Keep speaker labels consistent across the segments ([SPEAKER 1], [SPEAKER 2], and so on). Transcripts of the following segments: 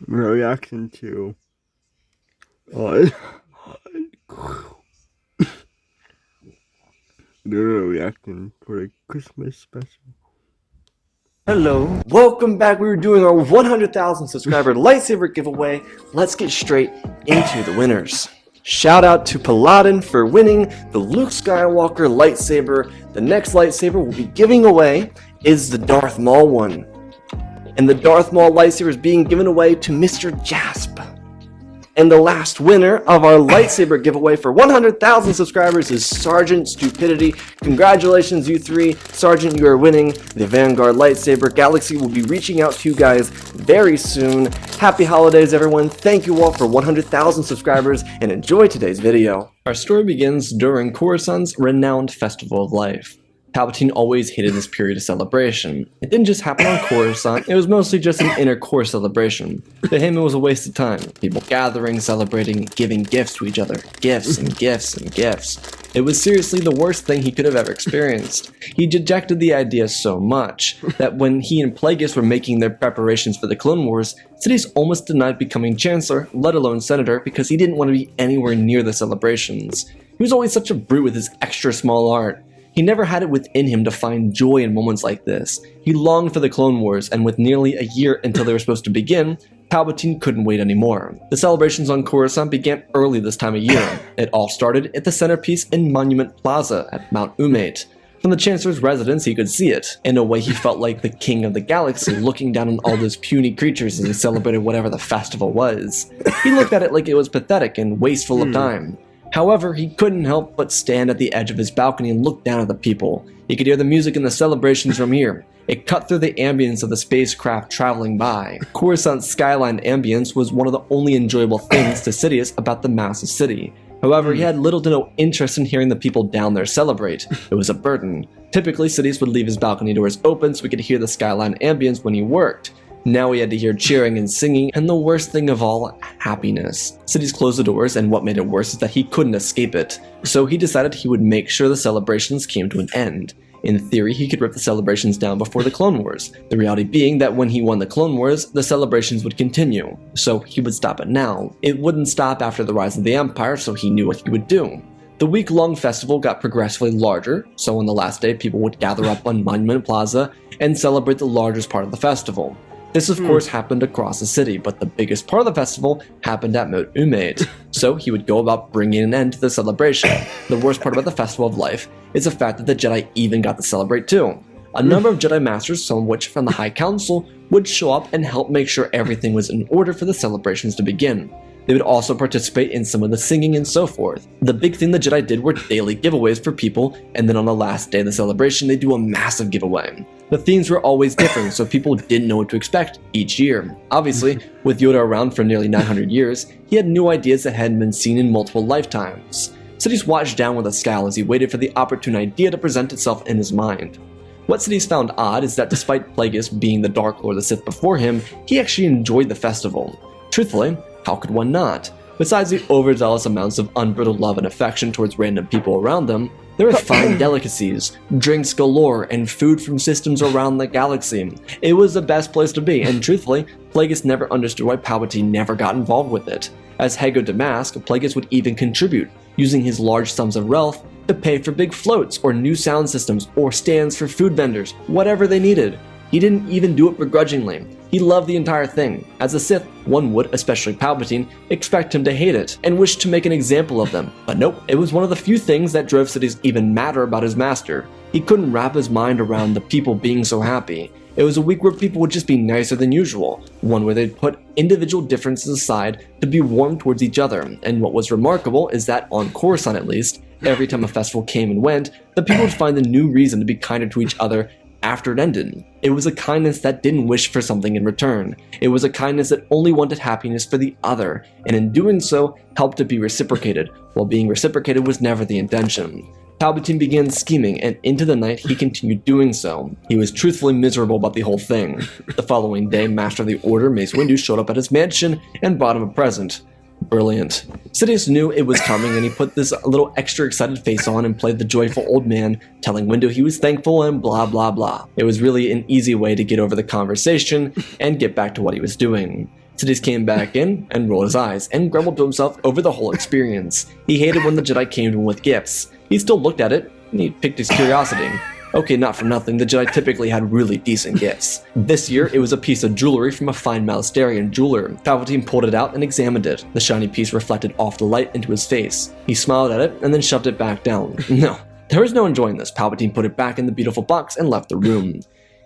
[SPEAKER 1] reaction to uh, their reaction for the Christmas special.
[SPEAKER 2] Hello, welcome back. We were doing our 100,000 subscriber lightsaber giveaway. Let's get straight into the winners. Shout out to Palpatine for winning the Luke Skywalker lightsaber. The next lightsaber we'll be giving away is the Darth Maul one. And the Darth Maul lightsaber is being given away to Mr. Jasp. And the last winner of our lightsaber giveaway for 100,000 subscribers is Sergeant Stupidity. Congratulations, you three. Sergeant, you are winning the Vanguard lightsaber. Galaxy will be reaching out to you guys very soon. Happy holidays, everyone. Thank you all for 100,000 subscribers, and enjoy today's video. Our story begins during Coruscant's renowned Festival of Life. Palpatine always hated this period of celebration. It didn't just happen on Coruscant, it was mostly just an inner core celebration. To him, it was a waste of time. People gathering, celebrating, giving gifts to each other. Gifts and gifts and gifts. It was seriously the worst thing he could have ever experienced. He dejected the idea so much that when he and Plagueis were making their preparations for the Clone Wars, Sidious almost denied becoming Chancellor, let alone Senator, because he didn't want to be anywhere near the celebrations. He was always such a brute with his extra small art. He never had it within him to find joy in moments like this. He longed for the Clone Wars, and with nearly a year until they were supposed to begin, Palpatine couldn't wait anymore. The celebrations on Coruscant began early this time of year. It all started at the centerpiece in Monument Plaza at Mount Umate. From the Chancellor's residence, he could see it. In a way, he felt like the king of the galaxy, looking down on all those puny creatures as he celebrated whatever the festival was. He looked at it like it was pathetic and wasteful of time. However, he couldn't help but stand at the edge of his balcony and look down at the people. He could hear the music and the celebrations from here. It cut through the ambience of the spacecraft traveling by. Coruscant's skyline ambience was one of the only enjoyable things to Sidious about the massive city. However, he had little to no interest in hearing the people down there celebrate. It was a burden. Typically, Sidious would leave his balcony doors open so he could hear the skyline ambience when he worked. Now he had to hear cheering and singing, and the worst thing of all, happiness. Sidious closed the doors, and what made it worse is that he couldn't escape it. So he decided he would make sure the celebrations came to an end. In theory, he could rip the celebrations down before the Clone Wars, the reality being that when he won the Clone Wars, the celebrations would continue. So he would stop it now. It wouldn't stop after the rise of the Empire, so he knew what he would do. The week-long festival got progressively larger, so on the last day people would gather up on Monument Plaza and celebrate the largest part of the festival. This of course happened across the city, but the biggest part of the festival happened at Mount Umate, so he would go about bringing an end to the celebration. The worst part about the Festival of Life is the fact that the Jedi even got to celebrate too. A number of Jedi Masters, some of which from the High Council, would show up and help make sure everything was in order for the celebrations to begin. They would also participate in some of the singing and so forth. The big thing the Jedi did were daily giveaways for people, and then on the last day of the celebration, they'd do a massive giveaway. The themes were always different, so people didn't know what to expect each year. Obviously, with Yoda around for nearly 900 years, he had new ideas that hadn't been seen in multiple lifetimes. Sidious watched down with a scowl as he waited for the opportune idea to present itself in his mind. What Sidious found odd is that despite Plagueis being the Dark Lord of the Sith before him, he actually enjoyed the festival. Truthfully, how could one not? Besides the overzealous amounts of unbridled love and affection towards random people around them, there were fine delicacies, drinks galore, and food from systems around the galaxy. It was the best place to be, and truthfully, Plagueis never understood why Palpatine never got involved with it. As head of Damask, Plagueis would even contribute, using his large sums of wealth to pay for big floats, or new sound systems, or stands for food vendors, whatever they needed. He didn't even do it begrudgingly. He loved the entire thing. As a Sith, one would, especially Palpatine, expect him to hate it, and wish to make an example of them. But nope, it was one of the few things that drove Sidious even madder about his master. He couldn't wrap his mind around the people being so happy. It was a week where people would just be nicer than usual, one where they'd put individual differences aside to be warm towards each other, and what was remarkable is that, on Coruscant at least, every time a festival came and went, the people would find a new reason to be kinder to each other after it ended. It was a kindness that didn't wish for something in return. It was a kindness that only wanted happiness for the other, and in doing so, helped to be reciprocated, while being reciprocated was never the intention. Palpatine began scheming, and into the night he continued doing so. He was truthfully miserable about the whole thing. The following day, Master of the Order, Mace Windu, showed up at his mansion and brought him a present. Brilliant. Sidious knew it was coming, and he put this little extra excited face on and played the joyful old man, telling Windu he was thankful and blah blah blah. It was really an easy way to get over the conversation and get back to what he was doing. Sidious came back in and rolled his eyes and grumbled to himself over the whole experience. He hated when the Jedi came to him with gifts. He still looked at it, and he piqued his curiosity. Okay, not for nothing, the Jedi typically had really decent gifts. This year, it was a piece of jewelry from a fine Malastarian jeweler. Palpatine pulled it out and examined it. The shiny piece reflected off the light into his face. He smiled at it and then shoved it back down. No, there was no enjoying this. Palpatine put it back in the beautiful box and left the room.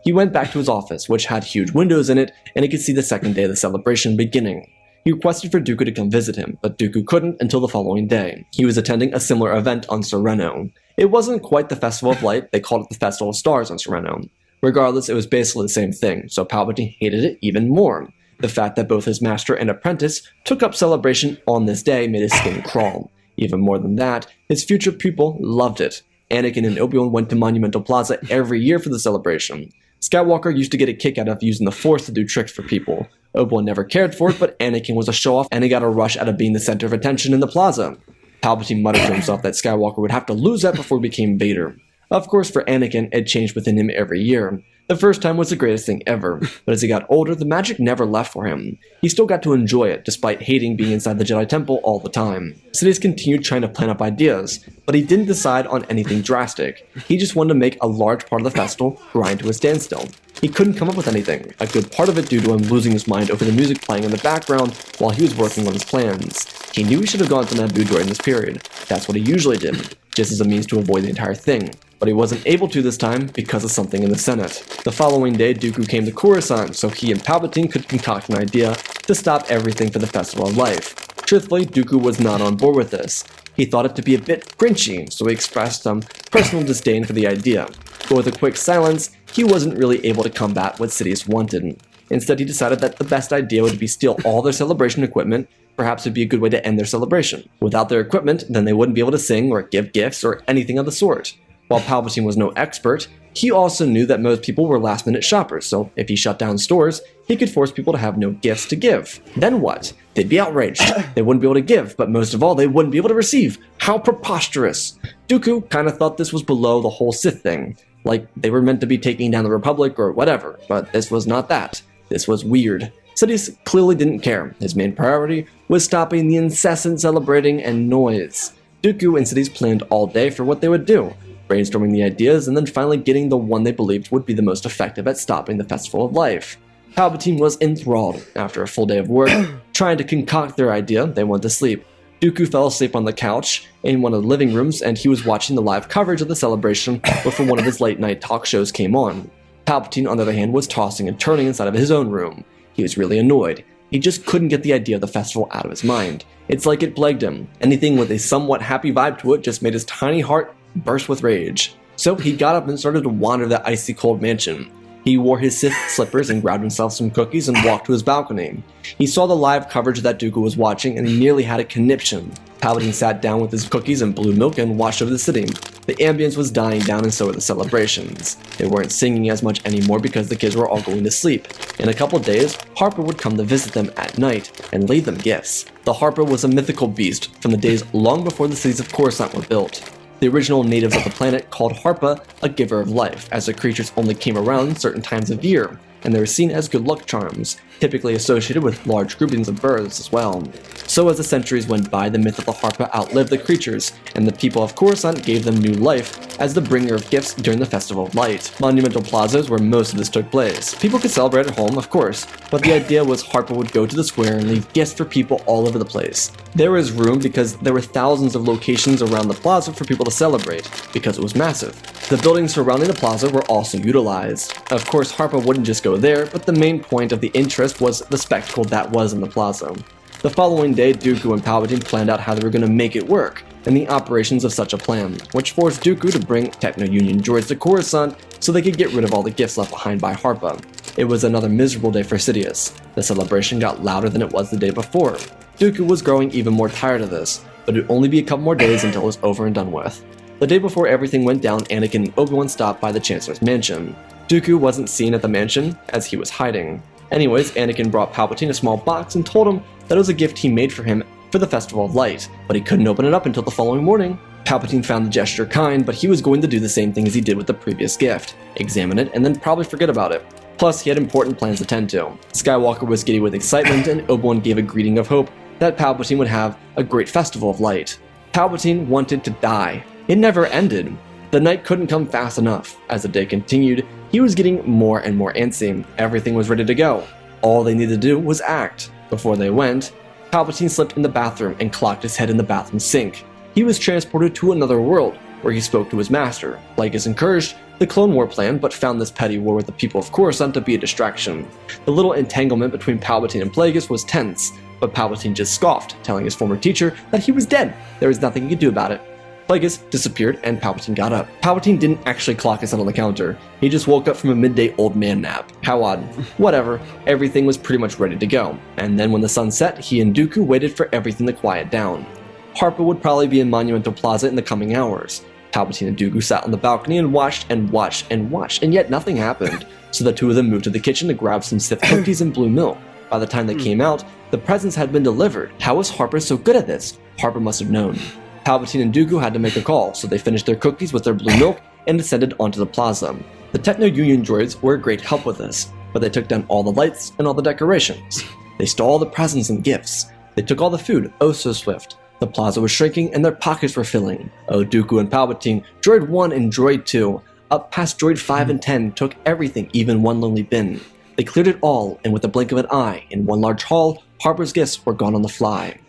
[SPEAKER 2] He went back to his office, which had huge windows in it, and he could see the second day of the celebration beginning. He requested for Dooku to come visit him, but Dooku couldn't until the following day. He was attending a similar event on Sereno. It wasn't quite the Festival of Light, they called it the Festival of Stars on Sereno. Regardless, it was basically the same thing, so Palpatine hated it even more. The fact that both his master and apprentice took up celebration on this day made his skin crawl. Even more than that, his future pupil loved it. Anakin and Obi-Wan went to Monumental Plaza every year for the celebration. Skywalker used to get a kick out of using the Force to do tricks for people. Obi-Wan never cared for it, but Anakin was a show-off and he got a rush out of being the center of attention in the plaza. Palpatine muttered to himself that Skywalker would have to lose that before he became Vader. Of course, for Anakin, it changed within him every year. The first time was the greatest thing ever, but as he got older, the magic never left for him. He still got to enjoy it, despite hating being inside the Jedi Temple all the time. Sidious continued trying to plan up ideas, but he didn't decide on anything drastic. He just wanted to make a large part of the festival grind to a standstill. He couldn't come up with anything, a good part of it due to him losing his mind over the music playing in the background while he was working on his plans. He knew he should have gone to Naboo during this period. That's what he usually did, just as a means to avoid the entire thing. But he wasn't able to this time because of something in the Senate. The following day, Dooku came to Coruscant so he and Palpatine could concoct an idea to stop everything for the Festival of Life. Truthfully, Dooku was not on board with this. He thought it to be a bit grinchy, so he expressed some personal disdain for the idea. But with a quick silence, he wasn't really able to combat what Sidious wanted. Instead, he decided that the best idea would be steal all their celebration equipment. Perhaps it'd be a good way to end their celebration. Without their equipment, then they wouldn't be able to sing or give gifts or anything of the sort. While Palpatine was no expert, he also knew that most people were last-minute shoppers, so if he shut down stores, he could force people to have no gifts to give. Then what? They'd be outraged. They wouldn't be able to give, but most of all, they wouldn't be able to receive. How preposterous! Dooku kinda thought this was below the whole Sith thing. Like, they were meant to be taking down the Republic or whatever, but this was not that. This was weird. Sidious clearly didn't care. His main priority was stopping the incessant celebrating and noise. Dooku and Sidious planned all day for what they would do, brainstorming the ideas and then finally getting the one they believed would be the most effective at stopping the Festival of Life. Palpatine was enthralled. After a full day of work, trying to concoct their idea, they went to sleep. Dooku fell asleep on the couch in one of the living rooms and he was watching the live coverage of the celebration before one of his late-night talk shows came on. Palpatine, on the other hand, was tossing and turning inside of his own room. He was really annoyed. He just couldn't get the idea of the festival out of his mind. It's like it plagued him. Anything with a somewhat happy vibe to it just made his tiny heart burst with rage. So he got up and started to wander the icy cold mansion. He wore his Sith slippers and grabbed himself some cookies and walked to his balcony. He saw the live coverage that Dooku was watching and he nearly had a conniption. Palpatine sat down with his cookies and blue milk and watched over the city. The ambience was dying down and so were the celebrations. They weren't singing as much anymore because the kids were all going to sleep. In a couple days, Harper would come to visit them at night and leave them gifts. The Harper was a mythical beast from the days long before the cities of Coruscant were built. The original natives of the planet called Harpa a giver of life, as the creatures only came around certain times of year, and they were seen as good luck charms, typically associated with large groupings of birds as well. So as the centuries went by, the myth of the Harpa outlived the creatures, and the people of Coruscant gave them new life as the bringer of gifts during the Festival of Light. Monumental Plaza is where most of this took place. People could celebrate at home, of course, but the idea was Harpa would go to the square and leave gifts for people all over the place. There was room because there were thousands of locations around the plaza for people to celebrate, because it was massive. The buildings surrounding the plaza were also utilized. Of course, Harpa wouldn't just go there, but the main point of the interest was the spectacle that was in the plaza. The following day, Dooku and Palpatine planned out how they were going to make it work, and the operations of such a plan, which forced Dooku to bring Techno-Union droids to Coruscant so they could get rid of all the gifts left behind by Harpa. It was another miserable day for Sidious. The celebration got louder than it was the day before. Dooku was growing even more tired of this, but it would only be a couple more days until it was over and done with. The day before everything went down, Anakin and Obi-Wan stopped by the Chancellor's mansion. Dooku wasn't seen at the mansion, as he was hiding. Anyways, Anakin brought Palpatine a small box and told him that it was a gift he made for him for the Festival of Light, but he couldn't open it up until the following morning. Palpatine found the gesture kind, but he was going to do the same thing as he did with the previous gift, examine it and then probably forget about it. Plus, he had important plans to tend to. Skywalker was giddy with excitement, and Obi-Wan gave a greeting of hope that Palpatine would have a great festival of light. Palpatine wanted to die. It never ended. The night couldn't come fast enough. As the day continued, he was getting more and more antsy. Everything was ready to go. All they needed to do was act. Before they went, Palpatine slipped in the bathroom and clocked his head in the bathroom sink. He was transported to another world, where he spoke to his master. Plagueis encouraged the Clone War plan, but found this petty war with the people of Coruscant to be a distraction. The little entanglement between Palpatine and Plagueis was tense, but Palpatine just scoffed, telling his former teacher that he was dead. There was nothing he could do about it. Plagueis disappeared and Palpatine got up. Palpatine didn't actually clock his head on the counter. He just woke up from a midday old man nap. How odd. Whatever, everything was pretty much ready to go. And then when the sun set, he and Dooku waited for everything to quiet down. Harpa would probably be in Monumental Plaza in the coming hours. Palpatine and Dooku sat on the balcony and watched and watched and watched, and yet nothing happened. So the two of them moved to the kitchen to grab some Sith cookies and blue milk. By the time they came out, the presents had been delivered. How was Harper so good at this? Harper must have known. Palpatine and Dooku had to make a call, so they finished their cookies with their blue milk and descended onto the plaza. The Techno-Union droids were a great help with this, but they took down all the lights and all the decorations. They stole all the presents and gifts. They took all the food, oh so swift. The plaza was shrinking and their pockets were filling. Oh, Dooku and Palpatine, Droid 1 and Droid 2, up past Droid 5 and 10, took everything, even one lonely bin. They cleared it all, and with a blink of an eye, in one large hall, Harper's gifts were gone on the fly.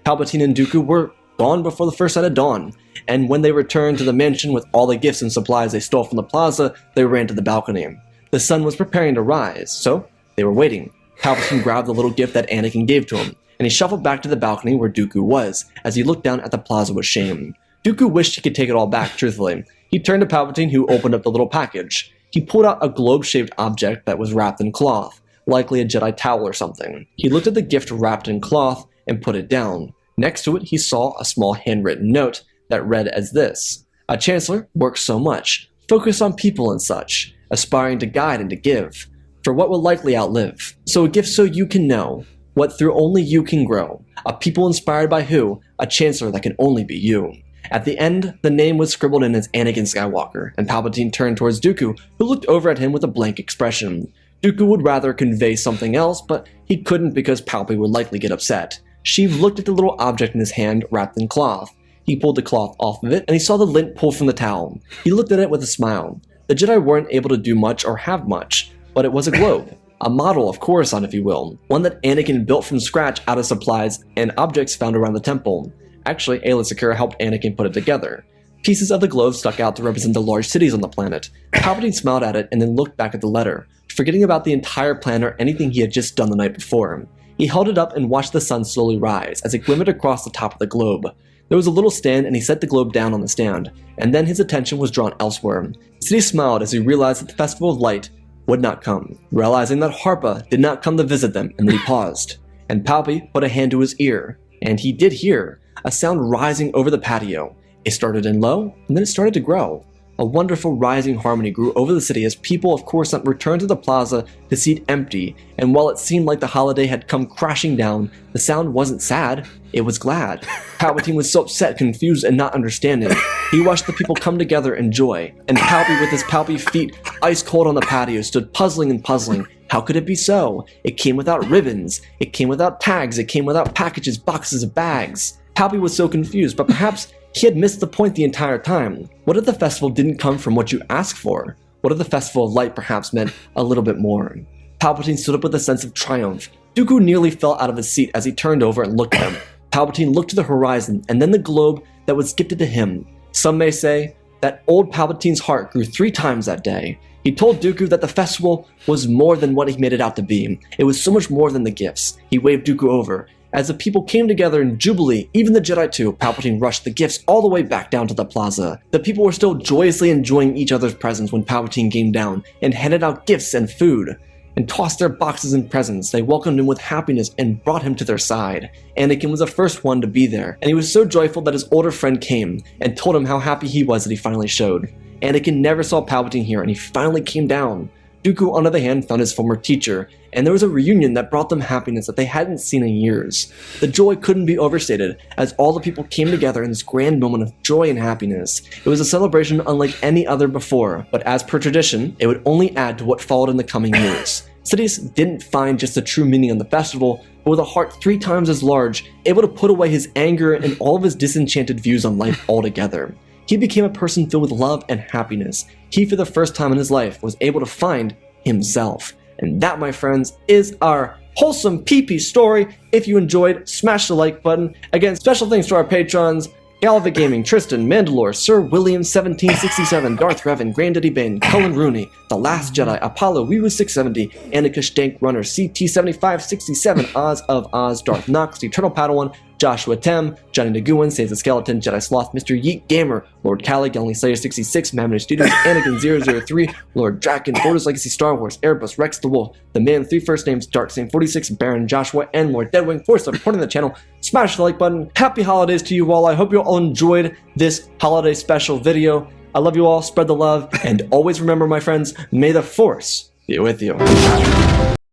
[SPEAKER 2] Palpatine and Dooku were gone before the first sight of dawn, and when they returned to the mansion with all the gifts and supplies they stole from the plaza, they ran to the balcony. The sun was preparing to rise, so they were waiting. Palpatine grabbed the little gift that Anakin gave to him, and he shuffled back to the balcony where Dooku was, as he looked down at the plaza with shame. Dooku wished he could take it all back, truthfully. He turned to Palpatine, who opened up the little package. He pulled out a globe-shaped object that was wrapped in cloth, likely a Jedi towel or something. He looked at the gift wrapped in cloth and put it down. Next to it, he saw a small handwritten note that read as this: "A Chancellor works so much, focused on people and such, aspiring to guide and to give, for what will likely outlive. So a gift so you can know what through only you can grow, a people inspired by who, a Chancellor that can only be you." At the end, the name was scribbled in as Anakin Skywalker, and Palpatine turned towards Dooku, who looked over at him with a blank expression. Dooku would rather convey something else, but he couldn't because Palpy would likely get upset. Sheev looked at the little object in his hand wrapped in cloth. He pulled the cloth off of it, and he saw the lint pull from the towel. He looked at it with a smile. The Jedi weren't able to do much or have much, but it was a globe. A model of Coruscant, if you will. One that Anakin built from scratch out of supplies and objects found around the temple. Actually, Aayla Secura helped Anakin put it together. Pieces of the globe stuck out to represent the large cities on the planet. Palpatine smiled at it and then looked back at the letter, forgetting about the entire plan or anything he had just done the night before. He held it up and watched the sun slowly rise as it glimmered across the top of the globe. There was a little stand and he set the globe down on the stand, and then his attention was drawn elsewhere. Sidney smiled as he realized that the Festival of Light would not come, realizing that Harpa did not come to visit them, and then he paused. And Palpy put a hand to his ear, and he did hear a sound rising over the patio. It started in low, and then it started to grow. A wonderful rising harmony grew over the city as people of Coruscant returned to the plaza to see it empty, and while it seemed like the holiday had come crashing down, the sound wasn't sad, it was glad. Palpatine was so upset, confused, and not understanding. He watched the people come together in joy, and Palpy with his Palpy feet ice cold on the patio stood puzzling and puzzling. How could it be so? It came without ribbons, it came without tags, it came without packages, boxes of bags. Palpy was so confused, but perhaps he had missed the point the entire time. What if the festival didn't come from what you asked for? What if the Festival of Light perhaps meant a little bit more? Palpatine stood up with a sense of triumph. Dooku nearly fell out of his seat as he turned over and looked at him. Palpatine looked to the horizon and then the globe that was gifted to him. Some may say that old Palpatine's heart grew 3 times that day. He told Dooku that the festival was more than what he made it out to be. It was so much more than the gifts. He waved Dooku over. As the people came together in jubilee, even the Jedi too, Palpatine rushed the gifts all the way back down to the plaza. The people were still joyously enjoying each other's presents when Palpatine came down and handed out gifts and food, and tossed their boxes and presents. They welcomed him with happiness and brought him to their side. Anakin was the first one to be there, and he was so joyful that his older friend came and told him how happy he was that he finally showed. Anakin never saw Palpatine here, and he finally came down. Dooku, on the other hand, found his former teacher, and there was a reunion that brought them happiness that they hadn't seen in years. The joy couldn't be overstated, as all the people came together in this grand moment of joy and happiness. It was a celebration unlike any other before, but as per tradition, it would only add to what followed in the coming years. Sidious didn't find just the true meaning of the festival, but with a heart 3 times as large, able to put away his anger and all of his disenchanted views on life altogether. He became a person filled with love and happiness. He, for the first time in his life, was able to find himself. And that, my friends, is our wholesome PP story. If you enjoyed, smash the like button. Again, special thanks to our patrons: Galvin Gaming, Tristan, Mandalore, Sir William 1767, Darth Revan, Granddaddy Bane, Cullen Rooney, The Last Jedi, Apollo, Weewoo 670, Annika Stank Runner, CT7567, Oz of Oz, Darth Nox, Eternal Padawan, Joshua Tem, Johnny Naguin, Saves the Skeleton, Jedi Sloth, Mr. Yeet Gamer, Lord Cali, Only Slayer 66, Mammoth Studios, Anakin 003, Lord Draken, Borders Legacy Star Wars, Airbus, Rex the Wolf, The Man, 3 First Names, Dark Same 46, Baron Joshua, and Lord Deadwing for supporting the channel. Smash the like button. Happy holidays to you all. I hope you all enjoyed this holiday special video. I love you all, spread the love, and always remember, my friends, may the Force be with you.